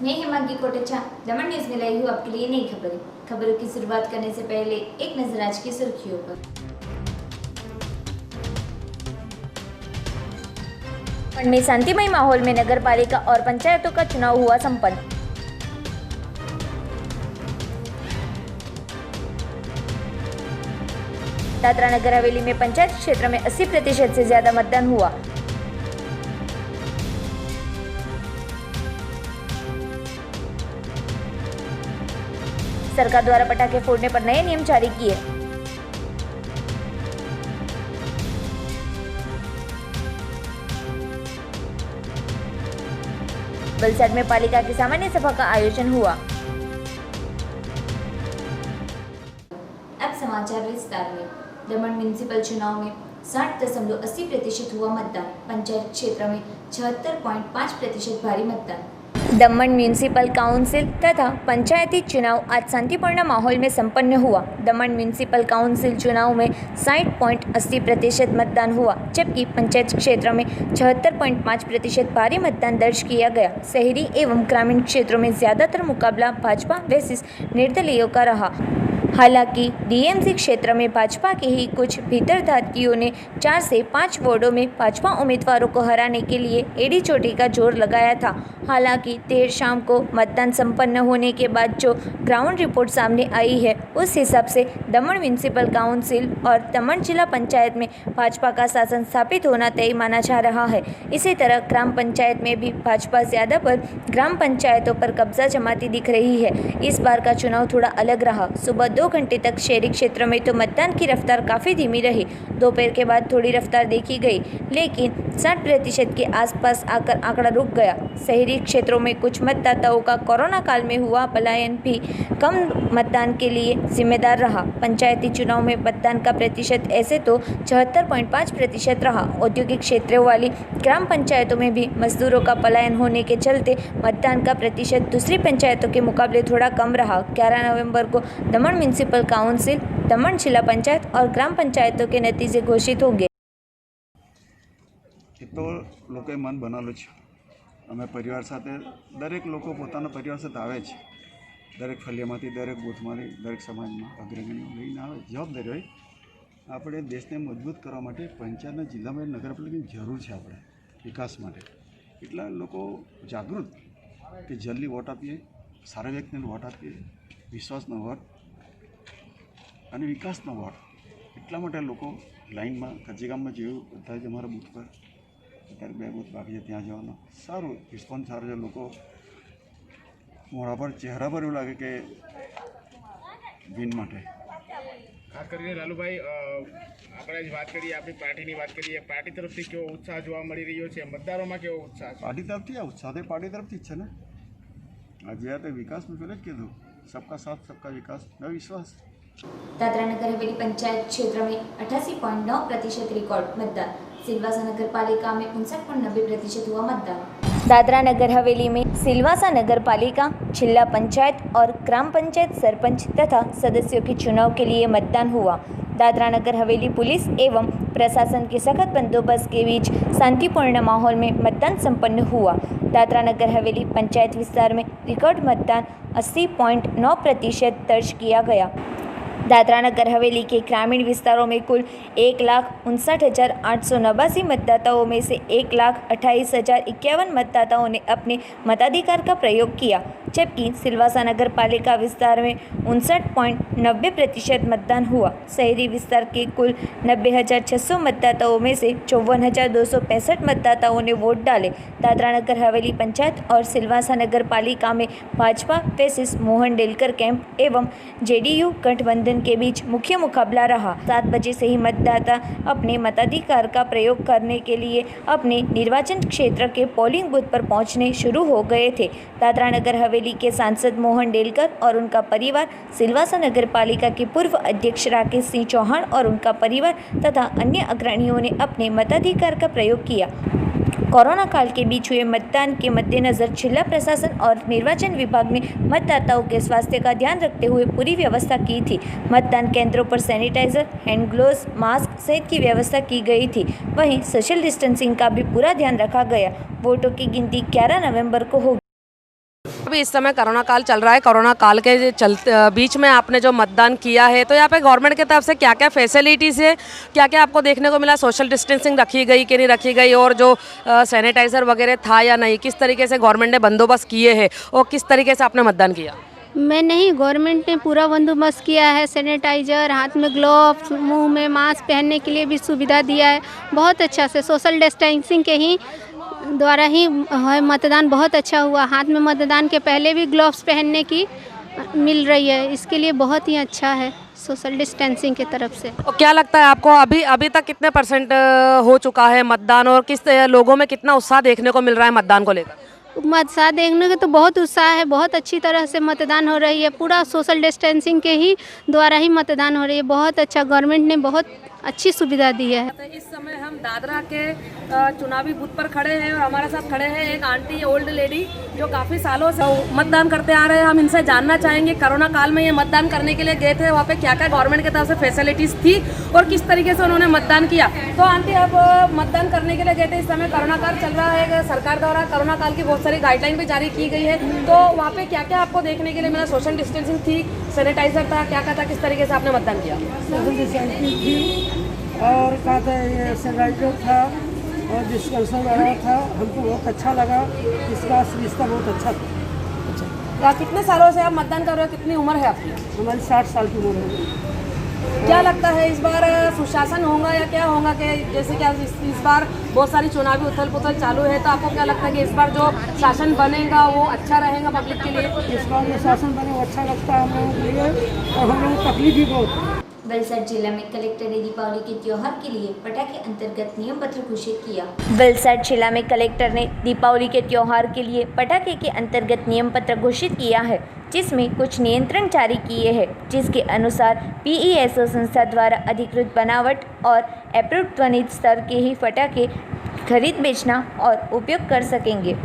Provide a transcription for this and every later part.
मैं हेमांगी कोटेचा दमन न्यूज में लाई हूँ आपके लिए नई खबरों की शुरुआत करने से पहले एक नजर आज की सुर्खियों पर। में शांतिमय माहौल में नगर पालिका और पंचायतों का चुनाव हुआ संपन्न। दादरा नगर हवेली में पंचायत क्षेत्र में 80% से ज्यादा मतदान हुआ। सरकार द्वारा पटाखे फोड़ने पर नए नियम जारी किए। वलसाड में पालिका की सामान्य सभा का आयोजन हुआ। अब समाचार विस्तार में। दमन म्युनिसिपल चुनाव में 60.80% हुआ मतदान। पंचायत क्षेत्र में 76.5% भारी मतदान। दमन म्युनिसिपल काउंसिल तथा पंचायती चुनाव आज शांतिपूर्ण माहौल में संपन्न हुआ। दमन म्युनिसिपल काउंसिल चुनाव में 60.80% मतदान हुआ, जबकि पंचायत क्षेत्र में 76.5% भारी मतदान दर्ज किया गया। शहरी एवं ग्रामीण क्षेत्रों में ज्यादातर मुकाबला भाजपा वर्सेस निर्दलीयों का रहा। हालांकि डीएमसी क्षेत्र में भाजपा के ही कुछ भीतरधारियों ने 4 से 5 वार्डों में भाजपा उम्मीदवारों को हराने के लिए एड़ी चोटी का जोर लगाया था। हालांकि देर शाम को मतदान संपन्न होने के बाद जो ग्राउंड रिपोर्ट सामने आई है, उस हिसाब से दमन म्युनिसिपल काउंसिल और दमन जिला पंचायत में भाजपा का शासन स्थापित होना तय माना जा रहा है। इसी तरह ग्राम पंचायत में भी भाजपा ज्यादा पर ग्राम पंचायतों पर कब्जा जमाती दिख रही है। इस बार का चुनाव थोड़ा अलग रहा। सुबह 2 घंटे तक शहरी क्षेत्र में तो मतदान की रफ्तार काफ़ी धीमी रही। दोपहर के बाद थोड़ी रफ्तार देखी गई, लेकिन 60% के आसपास आकर आंकड़ा रुक गया। शहरी क्षेत्रों में कुछ मतदाताओं का कोरोना काल में हुआ पलायन भी कम मतदान के लिए जिम्मेदार रहा। पंचायती चुनाव में मतदान का प्रतिशत ऐसे तो 74.5% रहा। औद्योगिक क्षेत्रों वाली ग्राम पंचायतों में भी मजदूरों का पलायन होने के चलते मतदान का प्रतिशत दूसरी पंचायतों के मुकाबले थोड़ा कम रहा। 11 नवंबर को दमन म्युनिसिपल काउंसिल, दमन जिला पंचायत और ग्राम पंचायतों के नतीजे घोषित होंगे। तो लोकोए मन बनावेलुं छे। अमे परिवार साथे दरेक लोको पोताना परिवार साथे आवे छे। दरेक फलियामांथी, दरेक बूथमांथी, दरेक समाजमां अग्रणीओ लईने आवे। जवाबदारी होय આપણે દેશને મજબૂત કરવા માટે પંચાયતના જિલ્લામાં નગરપાલિકાની જરૂર છે આપણે વિકાસ માટે। એટલા લોકો જાગૃત કે જલ્દી વોટ આપીએ, સારા વ્યક્તિને વોટ આપીએ, વિશ્વાસનો વોટ અને વિકાસનો વોટ। એટલા માટે લોકો લાઈનમાં કચ્છીગામમાં જેવું બધા જ અમારા બૂથ પર અત્યારે 2 બૂથ બાકી છે, ત્યાં જવાનો સારું રિસ્પોન્સ સારો છે। લોકો મોઢા પર ચહેરા પર એવું લાગે કે વિન માટે। ખાસ કરીને લાલુભાઈ, આપણે જ વાત કરીએ, આપણી પાર્ટીની વાત કરીએ, પાર્ટી તરફથી કેવો ઉત્સાહ જોવા મળી રહ્યો છે? મતદારોમાં કેવો ઉત્સાહ છે? પાર્ટી તરફથી આ ઉત્સાહ તો પાર્ટી તરફથી જ છે ને। આજે આ તો વિકાસનું પહેલાં જ કીધું, सबका साथ सबका विकास न विश्वास। दादरा नगर हवेली पंचायत क्षेत्र में 88.9% रिकॉर्ड मतदान। सिलवासा नगर पालिका में 59.90% हुआ मतदान। दादरा नगर हवेली में सिलवासा नगर पालिका, जिला पंचायत और ग्राम पंचायत सरपंच तथा सदस्यों के चुनाव के लिए मतदान हुआ। दादरा नगर हवेली पुलिस एवं प्रशासन के सख्त बंदोबस्त के बीच शांतिपूर्ण माहौल में मतदान संपन्न हुआ। दादरा नगर हवेली पंचायत विस्तार में रिकॉर्ड मतदान 80.9% दर्ज किया गया। दादरा नगर हवेली के ग्रामीण विस्तारों में कुल 1,59,889 मतदाताओं में से 1,28,051 मतदाताओं ने अपने मताधिकार का प्रयोग किया, जबकि सिलवासा नगर पालिका विस्तार में 59.90% मतदान हुआ। शहरी विस्तार के कुल 90,600 मतदाताओं में से 54,265 मतदाताओं ने वोट डाले। दादरा नगर हवेली पंचायत और सिलवासा नगर पालिका में भाजपा वर्सेस मोहन डेलकर कैंप एवं जेडीयू गठबंधन के बीच मुख्य मुकाबला रहा। 7 बजे से ही मतदाता अपने मताधिकार का प्रयोग करने के लिए अपने निर्वाचन क्षेत्र के पोलिंग बूथ पर पहुंचने शुरू हो गए थे। दादरा नगर हवेली के सांसद मोहन डेलकर और उनका परिवार, सिलवासा नगर पालिका के पूर्व अध्यक्ष राकेश सिंह चौहान और उनका परिवार तथा अन्य अग्रणियों ने अपने मताधिकार का प्रयोग किया। कोरोना काल के बीच हुए मतदान के मद्देनजर जिला प्रशासन और निर्वाचन विभाग ने मतदाताओं के स्वास्थ्य का ध्यान रखते हुए पूरी व्यवस्था की थी। मतदान केंद्रों पर सैनिटाइजर, हैंड ग्लोव्स, मास्क सहित की व्यवस्था की गई थी। वहीं सोशल डिस्टेंसिंग का भी पूरा ध्यान रखा गया। वोटों की गिनती 11 नवंबर को होगी। अभी इस समय कोरोना काल चल रहा है, कोरोना काल के बीच में आपने जो मतदान किया है, तो यहाँ पे गवर्नमेंट की तरफ से क्या क्या फैसिलिटीज़ है, क्या क्या आपको देखने को मिला? सोशल डिस्टेंसिंग रखी गई कि नहीं रखी गई, और जो सैनिटाइज़र वगैरह था या नहीं, किस तरीके से गवर्नमेंट ने बंदोबस्त किए हैं और किस तरीके से आपने मतदान किया? मैं नहीं, गवर्नमेंट ने पूरा बंदोबस्त किया है। सैनिटाइजर, हाथ में ग्लोव्स, मुंह में मास्क पहनने के लिए भी सुविधा दिया है। बहुत अच्छा से सोशल डिस्टेंसिंग के ही द्वारा ही मतदान बहुत अच्छा हुआ। हाथ में मतदान के पहले भी ग्लोव्स पहनने की मिल रही है, इसके लिए बहुत ही अच्छा है सोशल डिस्टेंसिंग की तरफ से। और क्या लगता है आपको अभी तक कितने % हो चुका है मतदान, और किस लोगों में कितना उत्साह देखने को मिल रहा है मतदान को लेकर? मतदान देखने का तो बहुत उत्साह है, बहुत अच्छी तरह से मतदान हो रही है। पूरा सोशल डिस्टेंसिंग के ही द्वारा ही मतदान हो रही है। बहुत अच्छा, गवर्नमेंट ने बहुत अच्छी सुविधा दी है। इस समय हम दादरा के चुनावी बूथ पर खड़े हैं और हमारे साथ खड़े हैं एक आंटी, ओल्ड लेडी, जो काफ़ी सालों से मतदान करते आ रहे हैं। हम इनसे जानना चाहेंगे कोरोना काल में ये मतदान करने के लिए गए थे, वहाँ पे क्या क्या गवर्नमेंट की तरफ से फैसिलिटीज़ थी और किस तरीके से उन्होंने मतदान किया। तो आंटी, अब मतदान करने के लिए गए थे, इस समय कोरोना काल चल रहा है, सरकार द्वारा कोरोना काल की बहुत सारी गाइडलाइन भी जारी की गई है, तो वहाँ पे क्या क्या आपको देखने के लिए मिला? सोशल डिस्टेंसिंग थी, सैनिटाइजर था, क्या क्या था, किस तरीके से आपने मतदान किया? और क्या था, ये सैनिटाइजर था और डिस्पेंसर वगैरह था। हमको बहुत अच्छा लगा, इसका रिश्ता बहुत अच्छा था। कितने सालों से आप मतदान कर रहे हो? कितनी उम्र है आपकी? हमारी 60 साल की उम्र है। क्या लगता है इस बार सुशासन होगा या क्या होगा? कि जैसे कि इस बार बहुत सारी चुनावी उथल पुथल चालू है, तो आपको क्या लगता है कि इस बार जो शासन बनेगा वो अच्छा रहेगा पब्लिक के लिए? इस बार जो शासन बने वो अच्छा लगता है हम लोगों के लिए, और हम लोगों को तकलीफ भी बहुत। वलसाड जिला में कलेक्टर ने दीपावली के त्योहार के लिए पटाखे अंतर्गत नियम पत्र घोषित किया। वलसाड जिला में कलेक्टर ने दीपावली के त्योहार के लिए पटाखे के अंतर्गत नियम पत्र घोषित किया है, जिसमें कुछ नियंत्रण जारी किए हैं, जिसके अनुसार PESO संस्था द्वारा अधिकृत बनावट और अप्रूव्ड ध्वनित स्तर के ही पटाखे खरीद, बेचना और उपयोग कर सकेंगे,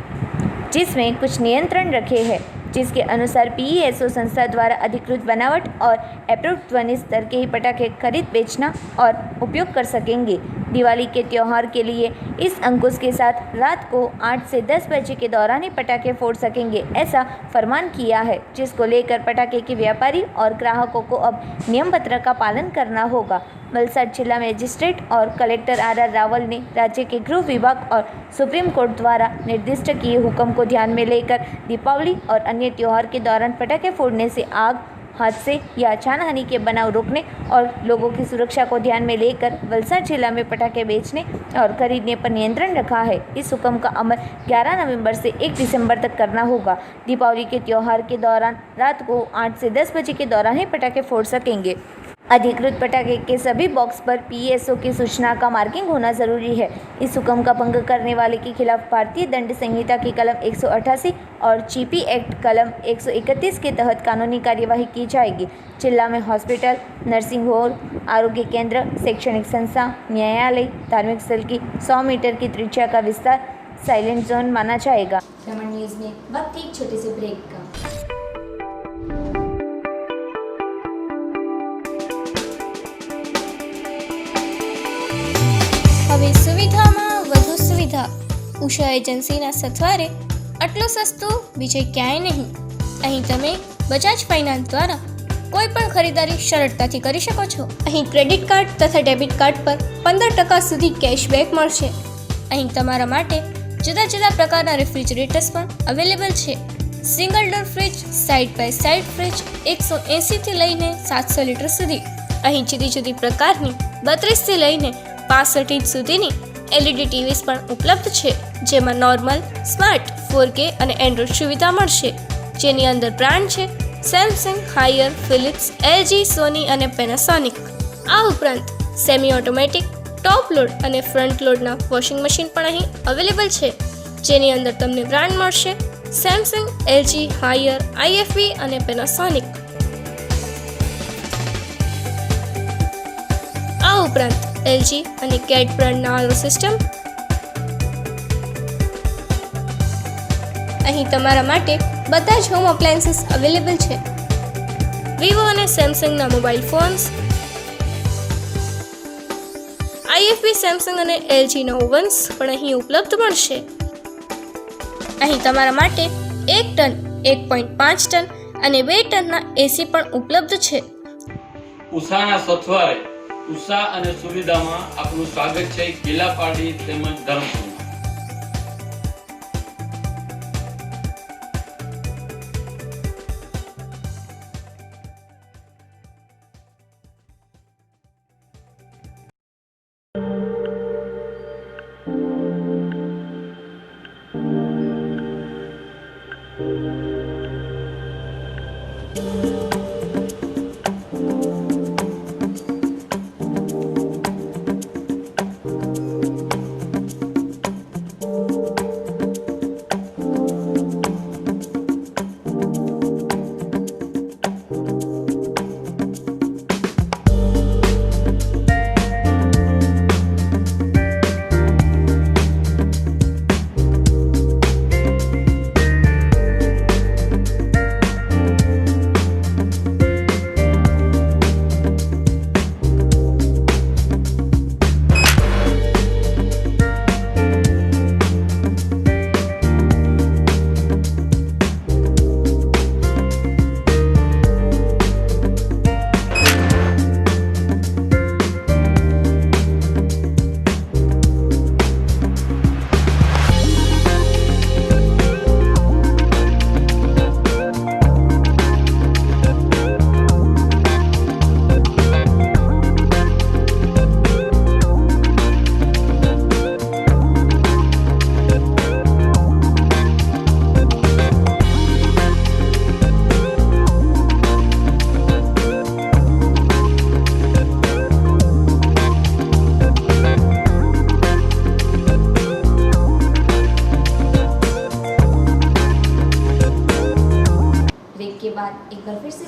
जिसमें कुछ नियंत्रण रखे हैं, जिसके अनुसार PESO संस्था द्वारा अधिकृत बनावट और अप्रूव्ड ध्वनि स्तर के ही पटाखे खरीद, बेचना और उपयोग कर सकेंगे। दिवाली के त्यौहार के लिए इस अंकुश के साथ रात को 8 से 10 बजे के दौरान ही पटाखे फोड़ सकेंगे, ऐसा फरमान किया है, जिसको लेकर पटाखे के व्यापारी और ग्राहकों को अब नियम पत्र का पालन करना होगा। वलसाड जिला मजिस्ट्रेट और कलेक्टर RR रावल ने राज्य के गृह विभाग और सुप्रीम कोर्ट द्वारा निर्दिष्ट किए हुक्म को ध्यान में लेकर दीपावली और अन्य त्योहार के दौरान पटाखे फोड़ने से आग, हादसे या जानहानि के बनाव रोकने और लोगों की सुरक्षा को ध्यान में लेकर वलसाड जिला में पटाखे बेचने और खरीदने पर नियंत्रण रखा है। इस हुक्म का अमल 11 नवंबर से 1 दिसंबर तक करना होगा। दीपावली के त्यौहार के दौरान रात को 8 से 10 बजे के दौरान ही पटाखे फोड़ सकेंगे। अधिकृत पटाखे के सभी बॉक्स पर PESO की सूचना का मार्किंग होना जरूरी है। इस हुक्म का भंग करने वाले के खिलाफ भारतीय दंड संहिता की कलम 188 और GP एक्ट कलम 131 के तहत कानूनी कार्यवाही की जाएगी। जिला में हॉस्पिटल, नर्सिंग होम, आरोग्य केंद्र, शैक्षणिक संस्था, न्यायालय, धार्मिक स्थल की 100 मीटर की त्रिज्या का विस्तार साइलेंट जोन माना जाएगा। रमन न्यूज़ में वक्त एक छोटे से ब्रेक का। હવે સુવિધામાં વધુ સુવિધા ઉષા એજન્સીના સથવારે આટલું સસ્તું બીજે ક્યાંય નહીં. અહીં તમે બજાજ ફાઇનાન્સ દ્વારા કોઈ પણ ખરીદારી સરળતાથી કરી શકો છો. અહીં ક્રેડિટ કાર્ડ તથા ડેબિટ કાર્ડ પર 15% સુધી કેશબેક મળશે. અહીં તમારા માટે જુદા જુદા પ્રકારના રેફ્રિજરેટર્સ પણ અવેલેબલ છે. Single door fridge, side by side fridge 180થી લઈને 700 લીટર સુધી. અહીં જુદી જુદી પ્રકારની 32થી લઈને 65 ઇંચ સુધીની LED TVs પણ ઉપલબ્ધ છે, જેમાં નોર્મલ, સ્માર્ટ, 4K અને એન્ડ્રોઇડ સુવિધા મળશે, જેની અંદર બ્રાન્ડ છે સેમસંગ, હાયર, ફિલિપ્સ, LG, સોની અને પેનાસોનિક. આ ઉપરાંત સેમી ઓટોમેટિક, ટોપ લોડ અને ફ્રન્ટ લોડના વોશિંગ મશીન પણ અહીં અવેલેબલ છે, જેની અંદર તમને બ્રાન્ડ મળશે સેમસંગ, LG, હાયર, IFB અને પેનાસોનિક. આ ઉપરાંત LG અને કેટ બ્રાન્ડના RO સિસ્ટમ. અહીં તમારા માટે બધા જ હોમ અપ્લાયન્સીસ અવેલેબલ છે. વિવો અને સેમસંગના મોબાઈલ ફોન્સ, IFB, સેમસંગ અને LGના ઓવન્સ પણ અહીં ઉપલબ્ધ મળશે. અહીં તમારા માટે 1 ટન 1.5 ટન અને 2 ટનના એસી પણ ઉપલબ્ધ છે. ઉષાના સથવારે ઉષા અને સુવિધામાં આપનું સ્વાગત છે. કિલ્લાપાડી તેમજ ધરમપુર.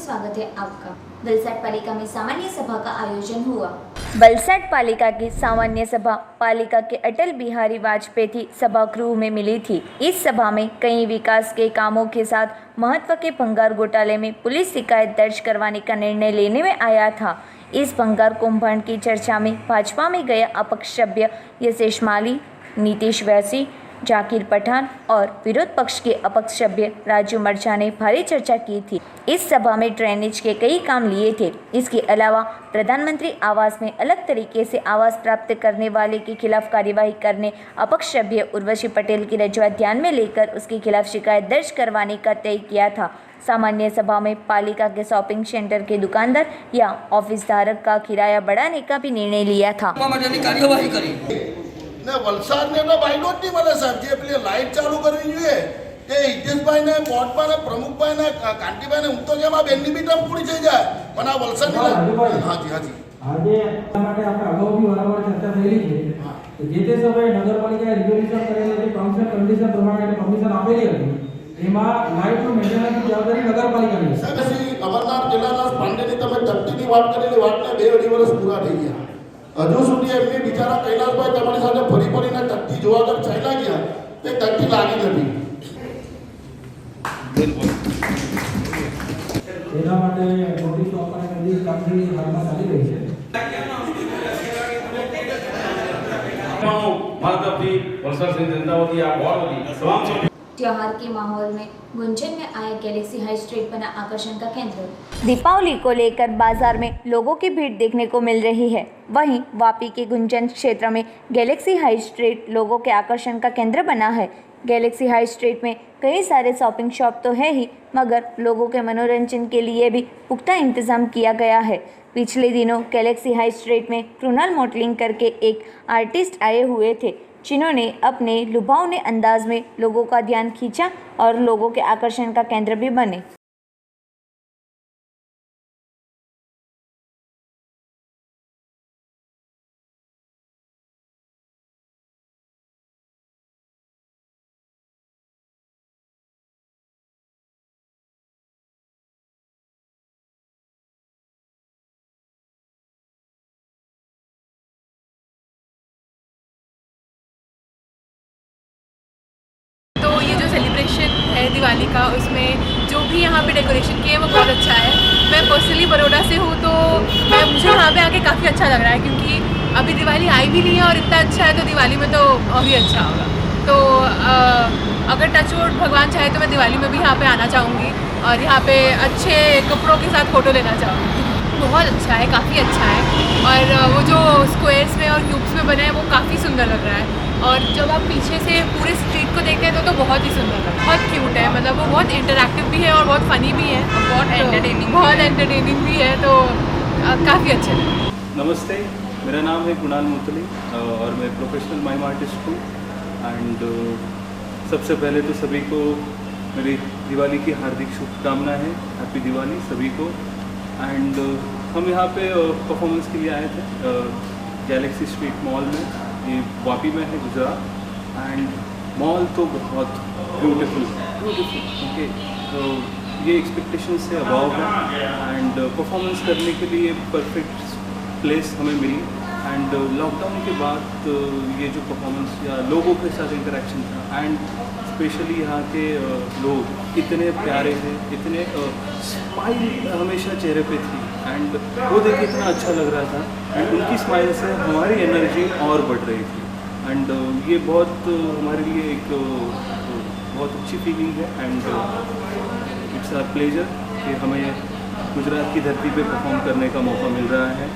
स्वागत है आपका। वलसाड पालिका में सामान्य सभा का आयोजन हुआ। वलसाड पालिका की सामान्य सभा पालिका के अटल बिहारी वाजपेयी सभागृह में मिली थी। इस सभा में कई विकास के कामों के साथ महत्व के भंगार घोटाले में पुलिस शिकायत दर्ज करवाने का निर्णय लेने में आया था। इस भंगार कुंभकर्ण की चर्चा में भाजपा में गए अपक्ष सभ्य यशेश माली, नीतीश वैसी, जाकिर पठान और विरोध पक्ष के अपक्ष सभ्य राजू मर्चा ने भारी चर्चा की थी। इस सभा में ड्रेनेज के कई काम लिए थे। इसके अलावा प्रधानमंत्री आवास में अलग तरीके से आवास प्राप्त करने वाले के खिलाफ कार्यवाही करने अपक्ष सभ्य उर्वशी पटेल की रजूआत ध्यान में लेकर उसके खिलाफ शिकायत दर्ज करवाने का तय किया था। सामान्य सभा में पालिका के शॉपिंग सेंटर के दुकानदार या ऑफिस धारक का किराया बढ़ाने का भी निर्णय लिया था। कार्यवाही करी वलसाडने तो बाइडो જ નહીં મળે સાહેબ. જે પેલી લાઇટ ચાલુ કરવી જોઈએ તે હિતેશભાઈને, બોટભાઈને, પ્રમુખભાઈને, કાંતિભાઈને હું તો જેમ આ બેનની બી ટર્મ પૂરી થઈ જાય પણ આ વલસાડની હાજી હાજી આજે માટે આપણે અગાઉ બી વારંવાર ચર્ચા થયેલી છે કે જે તે સમયે નગરપાલિકાએ રિઝોલ્યુશન કરેલી હતી, ટર્મ્સ એન્ડ કન્ડિશન પ્રમાણે પરમિશન આપેલી હતી, એમાં લાઇટનું મેન્ટેનન્સની જવાબદારી નગરપાલિકાની છે. સાહેબ શ્રી અમરનાથ જિલ્લાના પાંડેની તમે તકતીની વાત કરેલી વાતને 2-2.5 વર્ષ પૂરા થઈ ગયા. હજુ સુધી એમની બિચારા કૈલાસભાઈ તમારી સાથે ફરી ફરીને તકતી જોવા આગળ ચાલ્યા ગયા તે તકતી લાગી નથી. એના માટે નોટિસ આપવાની બધી કામગીરી હાલમાં ચાલી રહી છે. त्योहार के माहौल में गुंजन में आया गैलेक्सी हाई स्ट्रीट बना आकर्षण का केंद्र। दीपावली को लेकर बाजार में लोगों की भीड़ देखने को मिल रही है। वहीं वापी के गुंजन क्षेत्र में गैलेक्सी हाई स्ट्रीट लोगों के आकर्षण का केंद्र बना है। गैलेक्सी हाई स्ट्रीट में कई सारे शॉपिंग शॉप तो है ही, मगर लोगों के मनोरंजन के लिए भी पुख्ता इंतजाम किया गया है। पिछले दिनों गैलेक्सी हाई स्ट्रीट में क्रूनल मॉडलिंग करके एक आर्टिस्ट आए हुए थे, जिन्होंने अपने लुभावने अंदाज में लोगों का ध्यान खींचा और लोगों के आकर्षण का केंद्र भी बने। तो ये जो सेलिब्रेशन है दिवाली का, उसमें जो भी यहाँ पे डेकोरेशन किए है वो बहुत अच्छा है। मैं पर्सनली बड़ौदा से हूँ तो मुझे यहाँ पे आके काफ़ी अच्छा लग रहा है, क्योंकि अभी दिवाली आई भी नहीं है और इतना अच्छा है तो दिवाली में तो और भी अच्छा होगा। तो अगर टचवुड भगवान चाहे तो मैं दिवाली में भी यहाँ पे आना चाहूँगी और यहाँ पे अच्छे कपड़ों के साथ फ़ोटो लेना चाहूँगी। बहुत अच्छा है, काफ़ी अच्छा है और वो जो स्क्वायर्स में और क्यूब्स में बने हैं वो काफ़ी सुंदर लग रहा है और जब आप पीछे से पूरे स्ट्रीट को देखते हैं तो बहुत ही सुंदर लग रहा है। बहुत क्यूट है, मतलब वो बहुत इंटरैक्टिव भी है और बहुत फ़नी भी है, बहुत एंटरटेनिंग भी है, तो काफ़ी अच्छे लगे। नमस्ते, मेरा नाम है कुणाल मुतली और मैं प्रोफेशनल माइम आर्टिस्ट हूँ एंड सबसे पहले तो सभी को मेरी दिवाली की हार्दिक शुभकामनाएं हैं। हैप्पी दिवाली सभी को। एंड हम यहाँ पे परफॉर्मेंस के लिए आए थे गैलेक्सी स्ट्रीट मॉल में, ये वापी में है गुजरात। एंड मॉल तो बहुत ब्यूटीफुल ओके, तो ये एक्सपेक्टेशन से अभाव है एंड परफॉर्मेंस करने के लिए परफेक्ट प्लेस हमें मिली। एंड लॉकडाउन के बाद ये जो परफॉर्मेंस या लोगों के साथ इंटरेक्शन था एंड स्पेशली यहाँ के लोग इतने प्यारे थे, इतने स्माइल हमेशा चेहरे पे थी एंड वो देख के इतना अच्छा लग रहा था एंड उनकी स्माइल से हमारी एनर्जी और बढ़ रही थी एंड ये बहुत हमारे लिए एक बहुत अच्छी फीलिंग है एंड इट्स आवर प्लेजर कि हमें गुजरात की धरती पे परफॉर्म करने का मौका मिल रहा है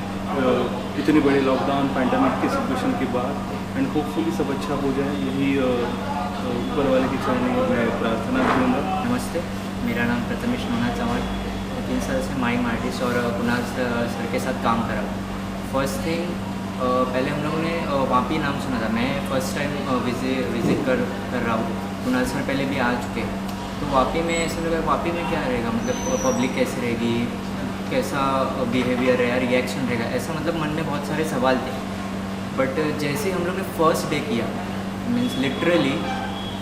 इतनी बड़ी लॉकडाउन पैंडेमिक के सिचुएशन के बाद एंड होपफुली सब अच्छा हो जाए, यही ऊपर वाले की चरणों में मैं प्रार्थना करूँगा। नमस्ते, मेरा नाम प्रथमेश मोना चौहान, 3 साल से माइम आर्टिस्ट और कुणाल सर के साथ काम कर रहा हूँ। फर्स्ट थिंग पहले हम लोगों ने वापी नाम सुना था, मैं फर्स्ट टाइम विजिट कर रहा हूँ। कुणाल सर पहले भी आ चुके हैं, तो वापी में ऐसा लगा वापी में क्या रहेगा, मतलब पब्लिक कैसे रहेगी, कैसा बिहेवियर रहेगा, रिएक्शन रहेगा, ऐसा मतलब मन में बहुत सारे सवाल थे। बट जैसे हम लोग ने फर्स्ट डे किया मीन्स लिटरली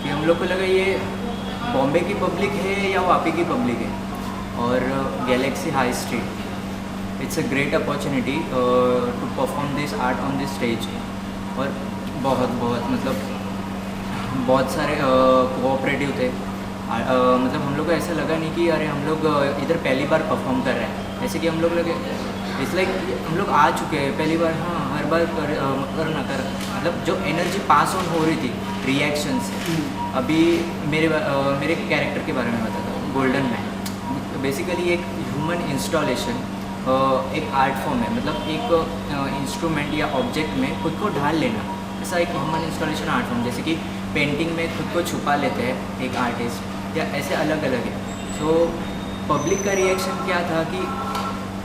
कि हम लोग को लगा ये बॉम्बे की पब्लिक है या वापी की पब्लिक है। और galaxy high street it's a great opportunity to perform this art on this stage. और बहुत मतलब बहुत सारे कोऑपरेटिव थे, मतलब हम लोग को ऐसा लगा नहीं कि अरे हम लोग इधर पहली बार परफॉर्म कर रहे हैं, ऐसे कि हम लोग लगे इट्स लाइक हम लोग आ चुके हैं पहली बार, हाँ हर बार करना मतलब जो एनर्जी पास ऑन हो रही थी रिएक्शन से। अभी मेरे कैरेक्टर के बारे में बताता हूँ, गोल्डन मैन बेसिकली एक ह्यूमन इंस्टॉलेशन, एक आर्ट फॉर्म है, मतलब एक इंस्ट्रूमेंट या ऑब्जेक्ट में खुद को ढाल लेना, ऐसा एक ह्यूमन इंस्टॉलेशन आर्ट फॉर्म। जैसे कि पेंटिंग में खुद को छुपा लेते हैं एक आर्टिस्ट, या ऐसे अलग अलग है। तो पब्लिक का रिएक्शन क्या था कि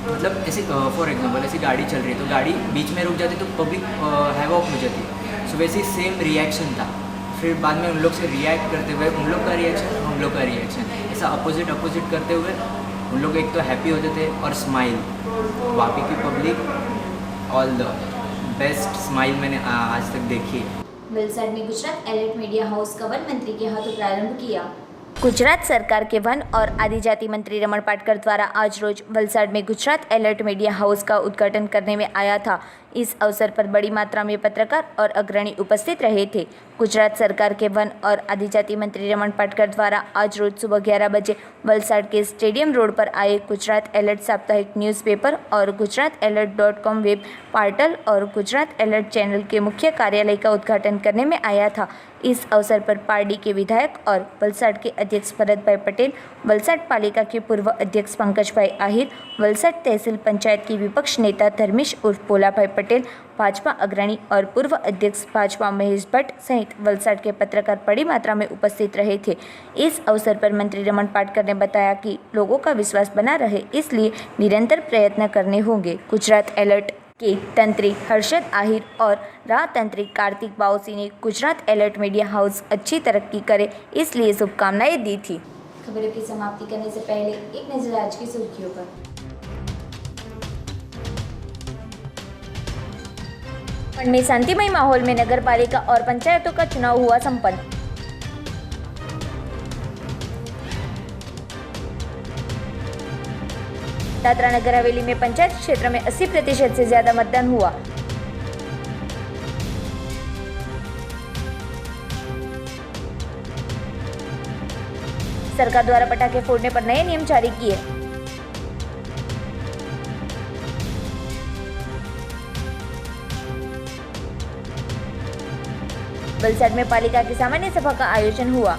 मतलब ऐसे फॉर एग्जांपल ऐसी गाड़ी चल रही है तो गाड़ी बीच में रुक जाती तो पब्लिक हैव ऑफ हो जाती, सो वैसे ही सेम रिएक्शन था। फिर बाद में उन लोग से रिएक्ट करते हुए उन लोग का रिएक्शन हम लोग का रिएक्शन, ऐसा अपोजिट करते हुए उन लोग एक तो हैप्पी होते थे और स्माइल। वापी की public all the best smile मैंने आज तक देखी है। वलसाड में गुजरात एलर्ट मीडिया हाउस का वन मंत्री के हाथों प्रारंभ किया। गुजरात सरकार के वन और आदिजाति मंत्री रमण पाटकर द्वारा आज रोज वलसाड में गुजरात एलर्ट मीडिया हाउस का उद्घाटन करने में आया था। इस अवसर पर बड़ी मात्रा में पत्रकार और अग्रणी उपस्थित रहे थे। गुजरात सरकार के वन और आदिजाति मंत्री रमण पाटकर द्वारा आज रोज सुबह 11 बजे वलसाड के स्टेडियम रोड पर आए गुजरात एलर्ट साप्ताहिक न्यूज़पेपर और gujaratalert.com वेब पोर्टल और गुजरात एलर्ट चैनल के मुख्य कार्यालय का उद्घाटन करने में आया था। इस अवसर पर पार्टी के विधायक और वलसाड के अध्यक्ष भरत भाई पटेल, वलसाड पालिका के पूर्व अध्यक्ष पंकज भाई आहिर, वलसाड तहसील पंचायत की विपक्ष नेता धर्मेश उर्फ भोला भाई पटेल, भाजपा अग्रणी और पूर्व अध्यक्ष भाजपा महेश भट्ट सहित वलसाड के पत्रकार बड़ी मात्रा में उपस्थित रहे थे। इस अवसर पर मंत्री रमण पाटकर ने बताया कि लोगों का विश्वास बना रहे इसलिए निरंतर प्रयत्न करने होंगे। गुजरात अलर्ट के तंत्री हर्षद आहिर और राह तंत्री कार्तिक बाउसी ने गुजरात अलर्ट मीडिया हाउस अच्छी तरक्की करे इसलिए शुभकामनाएं दी थी। खबरों की समाप्ति करने से पहले एक नजर आज की सुर्खियों पर। खंड में शांतिमय माहौल में नगर पालिका और पंचायतों का चुनाव हुआ संपन्न। दादरा नगर हवेली में पंचायत क्षेत्र में 80% से ज्यादा मतदान हुआ। सरकार द्वारा पटाखे फोड़ने पर नए नियम जारी किए। वलसाड में पालिका की सामान्य सभा का आयोजन हुआ।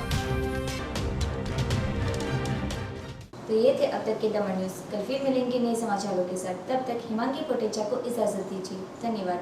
तो ये थे अब तक के दमन न्यूज़। कल फिर मिलेंगे नए समाचारों के साथ। तब तक हिमांगी कोटेचा को इजाज़त दीजिए। धन्यवाद।